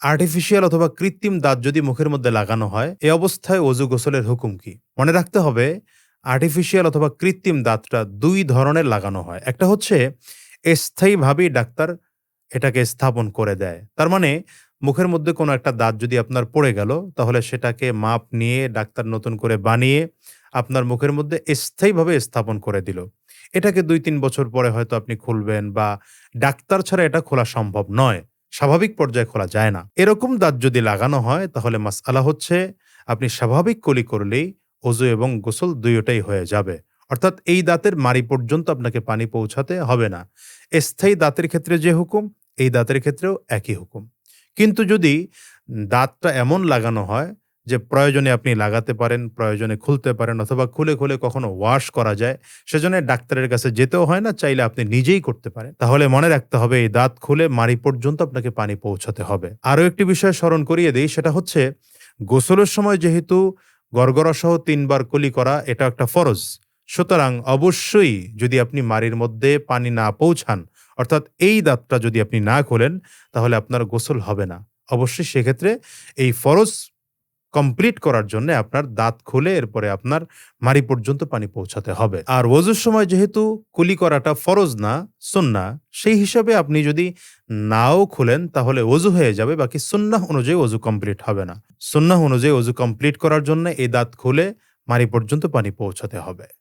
Artificial অথবা কৃত্রিম দাঁত যদি মুখের মধ্যে লাগানো হয়, এ অবস্থায় অজু গোসলের হুকুম কি? মনে রাখতে হবে আর্টিফিশিয়াল অথবা কৃত্রিম দাঁতটা ২ ধরনের লাগানো হয়। একটা হচ্ছে স্থায়ীভাবেই ডাক্তার এটাকে স্থাপন করে দেয়। তার মানে মুখের মধ্যে কোনো একটা দাঁত যদি আপনার পড়ে গেল, তাহলে সেটাকে মাপ নিয়ে ডাক্তার নতুন করে বানিয়ে আপনার মুখের মধ্যে স্থায়ীভাবে স্থাপন করে দিল। এটাকে ২-৩ বছর পরে হয়তো আপনি খুলবেন বা ডাক্তার ছাড়া এটা খোলা সম্ভব নয়। স্বাভাবিক পর্যায়ে খোলা যায় না। এরকম দাঁত যদি লাগানো হয় তাহলে মাসআলা হচ্ছে আপনি স্বাভাবিক কুলি করলেই ওযু এবং গোসল ২ টাই হয়ে যাবে। অর্থাৎ এই দাঁতের মাড়ি পর্যন্ত আপনাকে পানি পৌঁছাতে হবে না। স্থায়ী দাঁতের ক্ষেত্রে যে হুকুম, এই দাঁতের ক্ষেত্রেও একই হুকুম। কিন্তু যদি দাঁতটা এমন লাগানো হয় যে প্রয়োজনে আপনি লাগাতে পারেন, প্রয়োজনে খুলতে পারেন অথবা খুলে কখনো ওয়াশ করা যায়, সেজন্য ডাক্তারের কাছে যেতেও হয় না, চাইলে আপনি নিজেই করতে পারেন। তাহলে মনে রাখতে হবে এই দাঁত খুলে মাড়ি পর্যন্ত আপনাকে পানি পৌঁছাতে হবে। আরো একটি বিষয় স্মরণ করিয়ে দেই, সেটা হচ্ছে গোসলের সময় যেহেতু গড়গড়াসহ ৩ বার কুলি করা এটা একটা ফরজ। সুতরাং অবশ্যই যদি আপনি মাড়ির মধ্যে পানি না পৌঁছান, অর্থাৎ এই দাঁতটা যদি আপনি না খোলেন, তাহলে আপনার গোসল হবে না। অবশ্যই সেক্ষেত্রে এই ফরজ কমপ্লিট করার জন্যে আপনার দাঁত খুলে এরপরে আপনার মাড়ি পর্যন্ত পানি পৌঁছাতে হবে। আর ওযুর সময় যেহেতু কুলি করাটা ফরজ না, সুন্নাহ, সেই হিসাবে আপনি যদি নাও খুলেন তাহলে ওযু হয়ে যাবে। বাকি সুন্নাহ অনুযায়ী ওযু কমপ্লিট হবে না। সুন্নাহ অনুযায়ী ওযু কমপ্লিট করার জন্য এই দাঁত খুলে মাড়ি পর্যন্ত পানি পৌঁছাতে হবে।